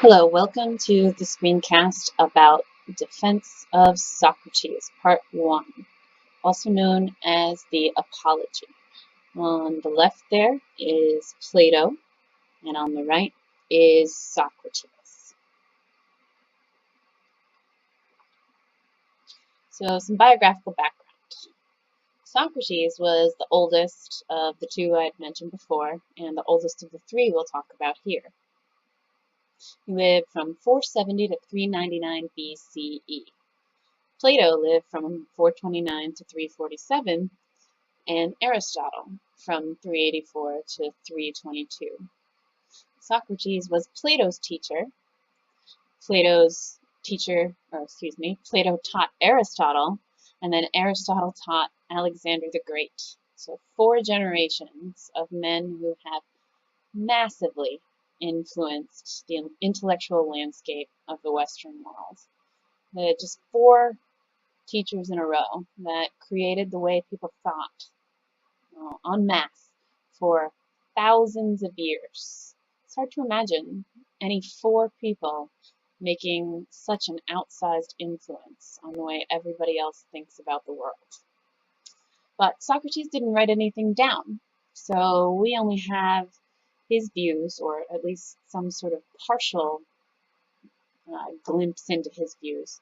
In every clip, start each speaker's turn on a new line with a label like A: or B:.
A: Hello, welcome to the screencast about Defense of Socrates, Part 1, also known as the Apology. On the left there is Plato, and on the right is Socrates. So some biographical background. Socrates was the oldest of the two I had mentioned before, and the oldest of the three we'll talk about here. He lived from 470 to 399 BCE. Plato lived from 429 to 347, and Aristotle from 384 to 322. Socrates was Plato's teacher. Plato taught Aristotle, and then Aristotle taught Alexander the Great. So 4 generations of men who have massively influenced the intellectual landscape of the Western world. Just 4 teachers in a row that created the way people thought en masse for thousands of years. It's hard to imagine any 4 people making such an outsized influence on the way everybody else thinks about the world. But Socrates didn't write anything down, so we only have his views, or at least some sort of partial glimpse into his views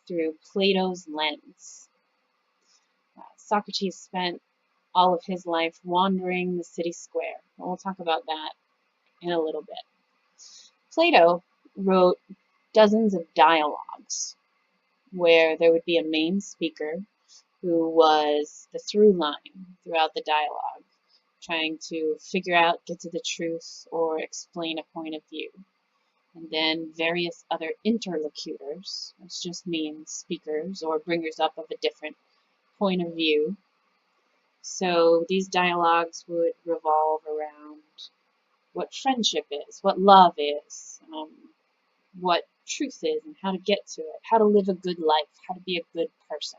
A: through Plato's lens. Socrates spent all of his life wandering the city square. We'll talk about that in a little bit. Plato wrote dozens of dialogues where there would be a main speaker who was the through line throughout the dialogue, trying to figure out, get to the truth, or explain a point of view. And then various other interlocutors, which just means speakers or bringers up of a different point of view. So these dialogues would revolve around what friendship is, what love is, what truth is, and how to get to it, how to live a good life, how to be a good person.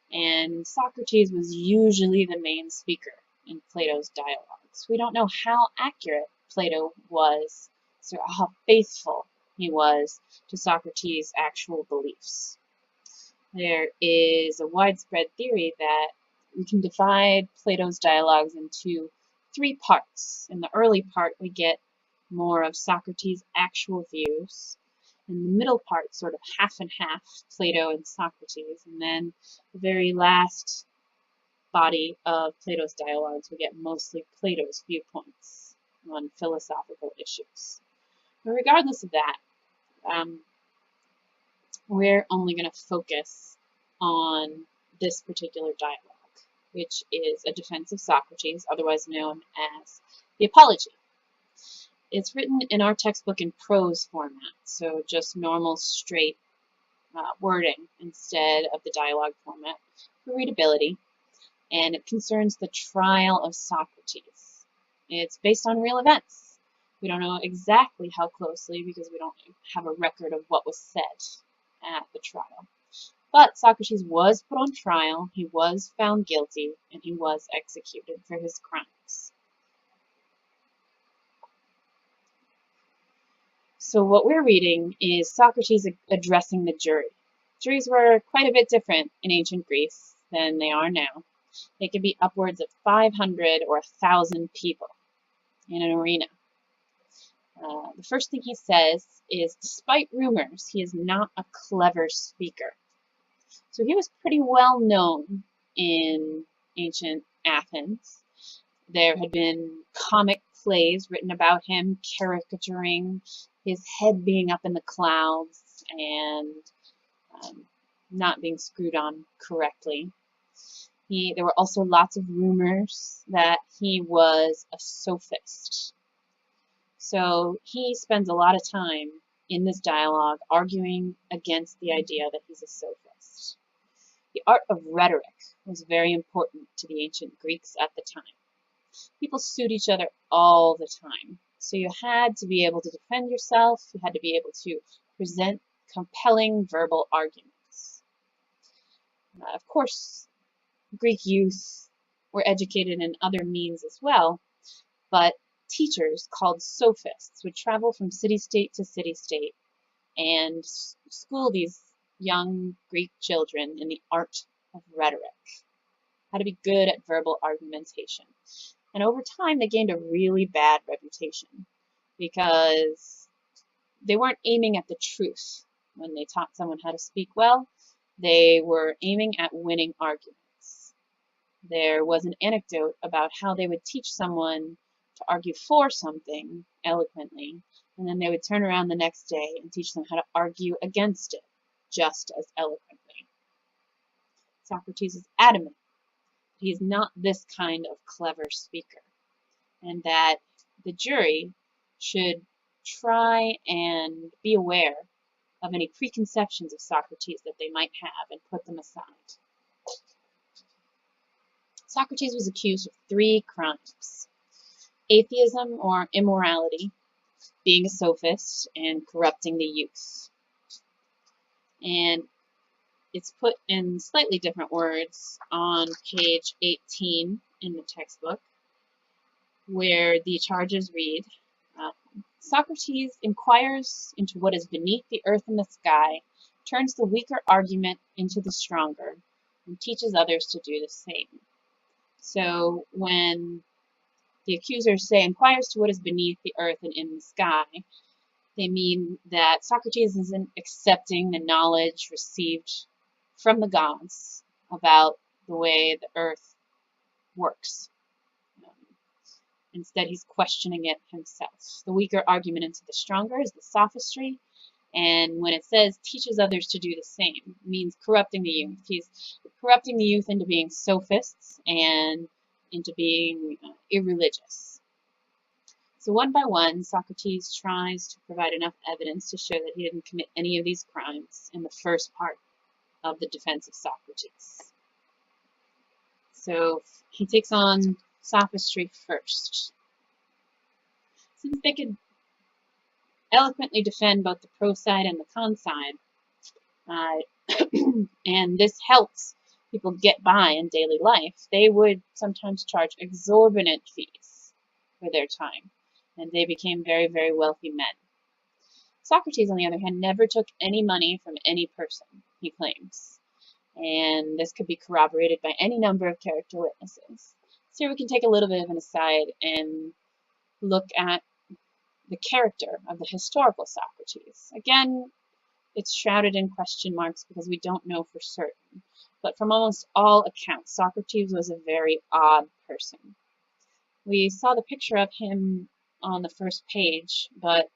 A: And Socrates was usually the main speaker in Plato's dialogues. We don't know how accurate Plato was, so how faithful he was to Socrates' actual beliefs. There is a widespread theory that we can divide Plato's dialogues into 3 parts. In the early part, we get more of Socrates' actual views. In the middle part, sort of half and half, Plato and Socrates. And then the very last body of Plato's dialogues, we get mostly Plato's viewpoints on philosophical issues. But regardless of that, we're only going to focus on this particular dialogue, which is a defense of Socrates, otherwise known as the Apology. It's written in our textbook in prose format, so just normal, straight wording instead of the dialogue format for readability, and it concerns the trial of Socrates. It's based on real events. We don't know exactly how closely because we don't have a record of what was said at the trial. But Socrates was put on trial, he was found guilty, and he was executed for his crimes. So what we're reading is Socrates addressing the jury. Juries were quite a bit different in ancient Greece than they are now. They could be upwards of 500 or 1,000 people in an arena. The first thing he says is, despite rumors, he is not a clever speaker. So he was pretty well known in ancient Athens. There had been comic plays written about him, caricaturing his head being up in the clouds and not being screwed on correctly. There were also lots of rumors that he was a sophist. So he spends a lot of time in this dialogue arguing against the idea that he's a sophist. The art of rhetoric was very important to the ancient Greeks at the time. People sued each other all the time. So you had to be able to defend yourself. You had to be able to present compelling verbal arguments. Of course, Greek youth were educated in other means as well, but teachers called sophists would travel from city-state to city-state and school these young Greek children in the art of rhetoric, how to be good at verbal argumentation. And over time, they gained a really bad reputation because they weren't aiming at the truth when they taught someone how to speak well. They were aiming at winning arguments. There was an anecdote about how they would teach someone to argue for something eloquently, and then they would turn around the next day and teach them how to argue against it just as eloquently. Socrates is adamant that he is not this kind of clever speaker, and that the jury should try and be aware of any preconceptions of Socrates that they might have and put them aside. Socrates was accused of 3 crimes: atheism or immorality, being a sophist, and corrupting the youth. And it's put in slightly different words on page 18 in the textbook, where the charges read, Socrates inquires into what is beneath the earth and the sky, turns the weaker argument into the stronger, and teaches others to do the same. So when the accusers say inquires to what is beneath the earth and in the sky, they mean that Socrates isn't accepting the knowledge received from the gods about the way the earth works. Instead, he's questioning it himself. The weaker argument into the stronger is the sophistry, and when it says teaches others to do the same, it means corrupting the youth. He's corrupting the youth into being sophists and into being irreligious. So one by one, Socrates tries to provide enough evidence to show that he didn't commit any of these crimes in the first part of the defense of Socrates. So he takes on sophistry first. Since they could eloquently defend both the pro side and the con side, and this helps people get by in daily life, they would sometimes charge exorbitant fees for their time, and they became very, very wealthy men. Socrates, on the other hand, never took any money from any person, he claims, and this could be corroborated by any number of character witnesses. So here we can take a little bit of an aside and look at the character of the historical Socrates. Again, it's shrouded in question marks because we don't know for certain. But from almost all accounts, Socrates was a very odd person. We saw the picture of him on the first page, but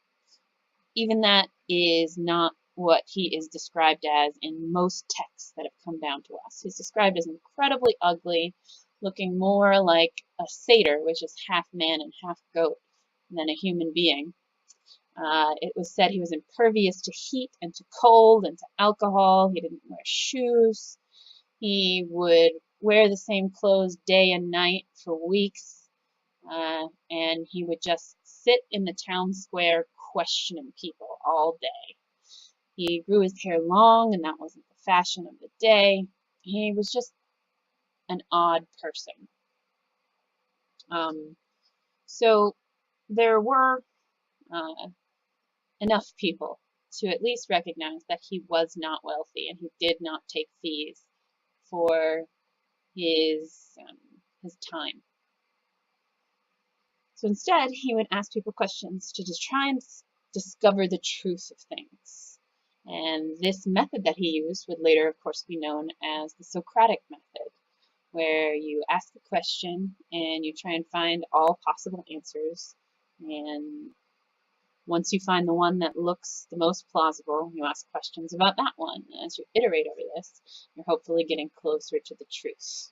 A: even that is not what he is described as in most texts that have come down to us. He's described as incredibly ugly, looking more like a satyr, which is half man and half goat, than a human being. It was said he was impervious to heat and to cold and to alcohol. He didn't wear shoes. He would wear the same clothes day and night for weeks, and he would just sit in the town square questioning people all day. He grew his hair long, and that wasn't the fashion of the day. He was just an odd person. So there were enough people to at least recognize that he was not wealthy and he did not take fees for his time. So instead, he would ask people questions to just try and discover the truth of things. And this method that he used would later, of course, be known as the Socratic method, where you ask a question and you try and find all possible answers. And once you find the one that looks the most plausible, you ask questions about that one. And as you iterate over this, you're hopefully getting closer to the truth.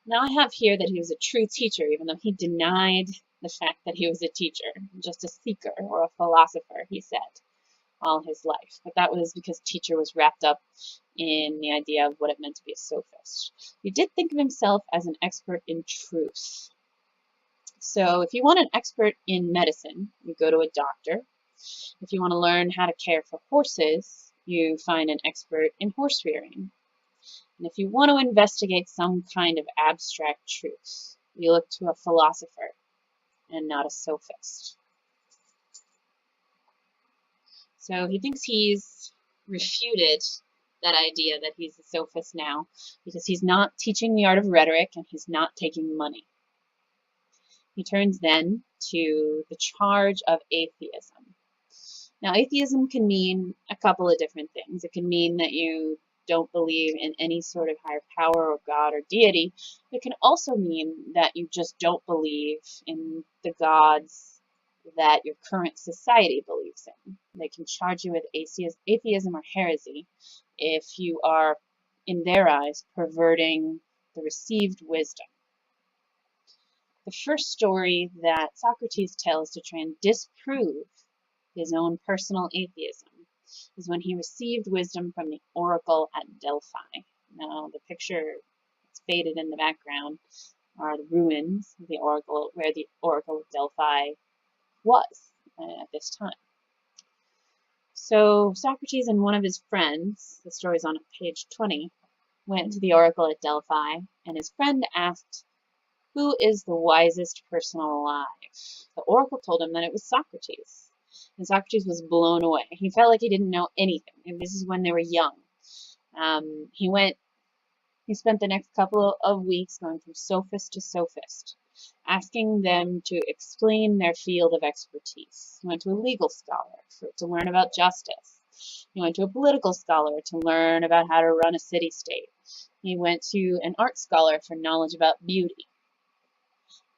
A: Now I have here that he was a true teacher, even though he denied the fact that he was a teacher, just a seeker or a philosopher, he said, all his life. But that was because teacher was wrapped up in the idea of what it meant to be a sophist. He did think of himself as an expert in truth. So if you want an expert in medicine, you go to a doctor. If you want to learn how to care for horses, you find an expert in horse rearing. And if you want to investigate some kind of abstract truth, you look to a philosopher. and not a sophist. So he thinks he's refuted that idea that he's a sophist now because he's not teaching the art of rhetoric and he's not taking money. He turns then to the charge of atheism. Now, atheism can mean a couple of different things. It can mean that you don't believe in any sort of higher power or God or deity. It can also mean that you just don't believe in the gods that your current society believes in. They can charge you with atheism or heresy if you are, in their eyes, perverting the received wisdom. The first story that Socrates tells to try and disprove his own personal atheism is when he received wisdom from the oracle at Delphi. Now, the picture that's faded in the background are the ruins of the oracle, where the oracle of Delphi was at this time. So Socrates and one of his friends, the story's on page 20, went to the oracle at Delphi, and his friend asked, "Who is the wisest person alive?" The oracle told him that it was Socrates. And Socrates was blown away. He felt like he didn't know anything. And this is when they were young. He spent the next couple of weeks going from sophist to sophist, asking them to explain their field of expertise. He went to a legal scholar to learn about justice. He went to a political scholar to learn about how to run a city-state. He went to an art scholar for knowledge about beauty.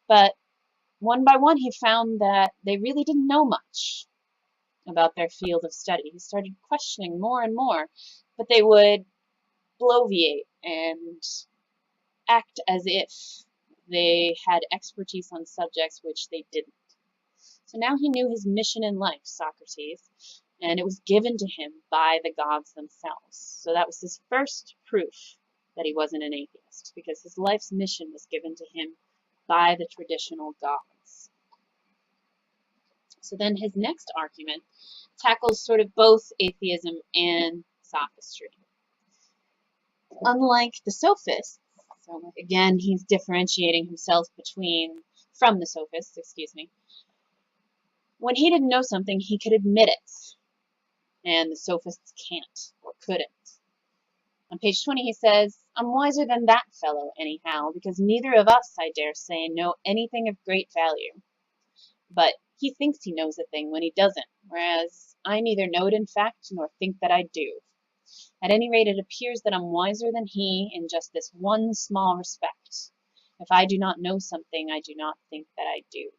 A: But one by one, he found that they really didn't know much about their field of study. He started questioning more and more, but they would bloviate and act as if they had expertise on subjects which they didn't. So now he knew his mission in life, Socrates, and it was given to him by the gods themselves. So that was his first proof that he wasn't an atheist, because his life's mission was given to him by the traditional gods. So then his next argument tackles sort of both atheism and sophistry. Unlike the sophists, so again, he's differentiating himself from the sophists, when he didn't know something, he could admit it, and the sophists can't or couldn't. On page 20, he says, "I'm wiser than that fellow, anyhow, because neither of us, I dare say, know anything of great value. But he thinks he knows a thing when he doesn't, whereas I neither know it in fact nor think that I do. At any rate, it appears that I'm wiser than he in just this one small respect. If I do not know something, I do not think that I do."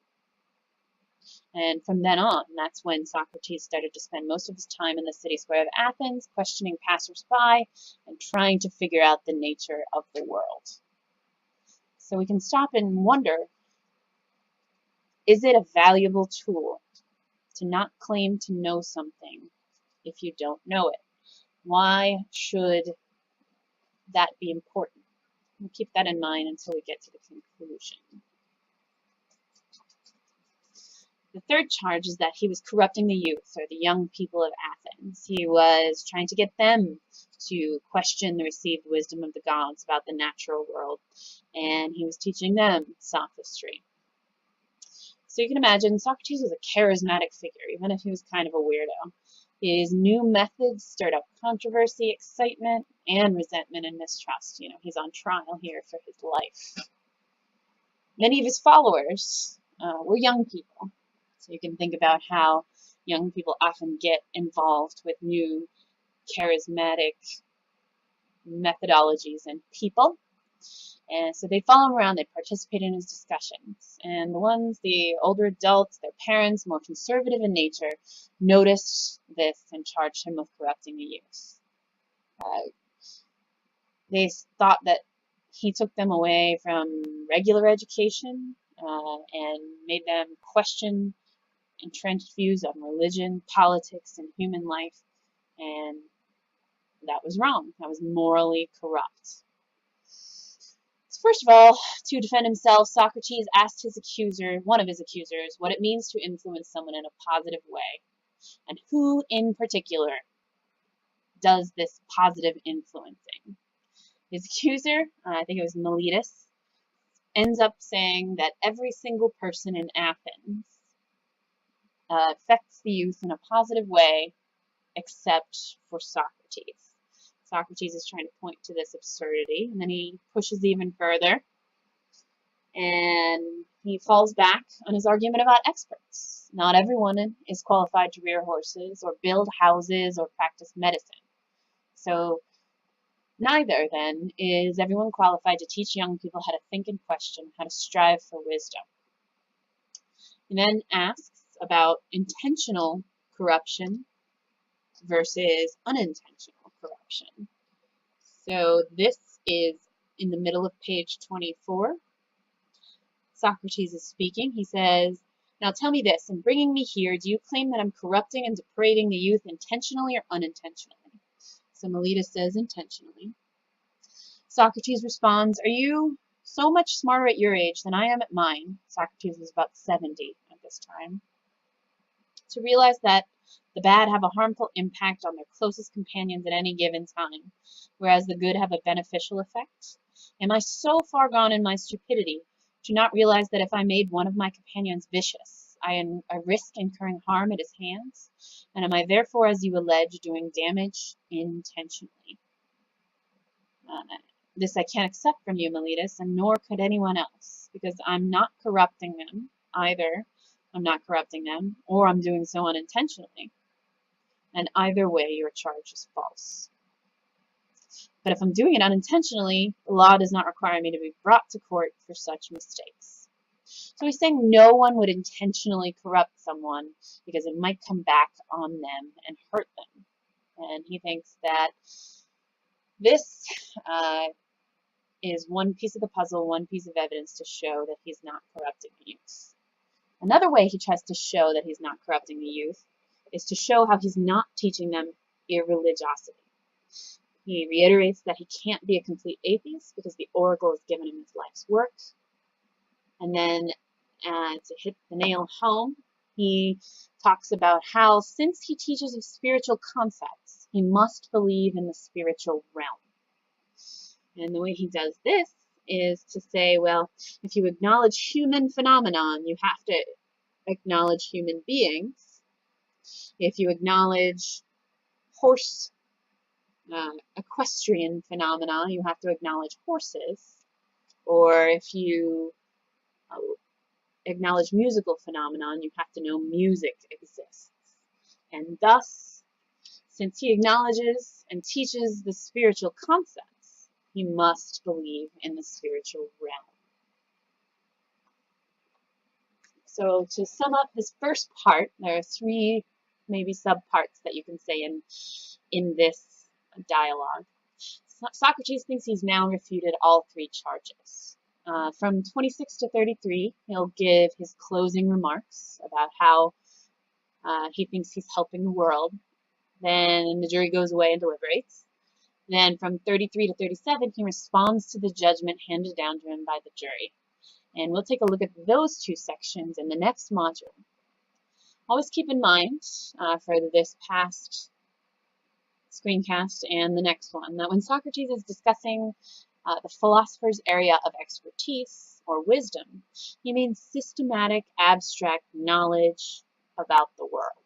A: And from then on, that's when Socrates started to spend most of his time in the city square of Athens, questioning passers-by and trying to figure out the nature of the world. So we can stop and wonder, is it a valuable tool to not claim to know something if you don't know it? Why should that be important? We'll keep that in mind until we get to the conclusion. The third charge is that he was corrupting the youth, or the young people of Athens. He was trying to get them to question the received wisdom of the gods about the natural world, and he was teaching them sophistry. So you can imagine Socrates was a charismatic figure, even if he was kind of a weirdo. His new methods stirred up controversy, excitement, and resentment and mistrust. He's on trial here for his life. Many of his followers were young people. So you can think about how young people often get involved with new charismatic methodologies and people. And so they follow him around, they participate in his discussions. And the older adults, their parents, more conservative in nature, noticed this and charged him with corrupting the youth. They thought that he took them away from regular education and made them question entrenched views on religion, politics, and human life. And that was wrong. That was morally corrupt. First of all, to defend himself, Socrates asked one of his accusers, what it means to influence someone in a positive way, and who in particular does this positive influencing. His accuser, I think it was Miletus, ends up saying that every single person in Athens affects the youth in a positive way except for Socrates. Socrates is trying to point to this absurdity, and then he pushes even further, and he falls back on his argument about experts. Not everyone is qualified to rear horses or build houses or practice medicine. So neither, then, is everyone qualified to teach young people how to think and question, how to strive for wisdom. He then asks about intentional corruption versus unintentional corruption. So this is in the middle of page 24. Socrates is speaking. He says, "Now tell me this, in bringing me here, do you claim that I'm corrupting and depraving the youth intentionally or unintentionally?" So Meletus says, "Intentionally." Socrates responds, "Are you so much smarter at your age than I am at mine?" Socrates was about 70 at this time. "To realize that the bad have a harmful impact on their closest companions at any given time, whereas the good have a beneficial effect? Am I so far gone in my stupidity to not realize that if I made one of my companions vicious, I risk incurring harm at his hands? And am I therefore, as you allege, doing damage intentionally? This I can't accept from you, Meletus, and nor could anyone else, because I'm not corrupting them. Either I'm not corrupting them, or I'm doing so unintentionally. And either way, your charge is false. But if I'm doing it unintentionally, the law does not require me to be brought to court for such mistakes." So he's saying no one would intentionally corrupt someone because it might come back on them and hurt them. And he thinks that this is one piece of the puzzle, one piece of evidence to show that he's not corrupting the youth. Another way he tries to show that he's not corrupting the youth is to show how he's not teaching them irreligiosity. He reiterates that he can't be a complete atheist because the oracle has given him his life's work. And then to hit the nail home, he talks about how since he teaches of spiritual concepts, he must believe in the spiritual realm. And the way he does this is to say, well, if you acknowledge human phenomenon, you have to acknowledge human beings. If you acknowledge horse equestrian phenomena, you have to acknowledge horses. Or if you acknowledge musical phenomenon, you have to know music exists. And thus, since he acknowledges and teaches the spiritual concepts, he must believe in the spiritual realm. So to sum up this first part, there are three maybe subparts that you can say in this dialogue. Socrates thinks he's now refuted all three charges. From 26 to 33, he'll give his closing remarks about how he thinks he's helping the world. Then the jury goes away and deliberates. Then from 33 to 37, he responds to the judgment handed down to him by the jury. And we'll take a look at those two sections in the next module. Always keep in mind for this past screencast and the next one that when Socrates is discussing the philosopher's area of expertise or wisdom, he means systematic, abstract knowledge about the world.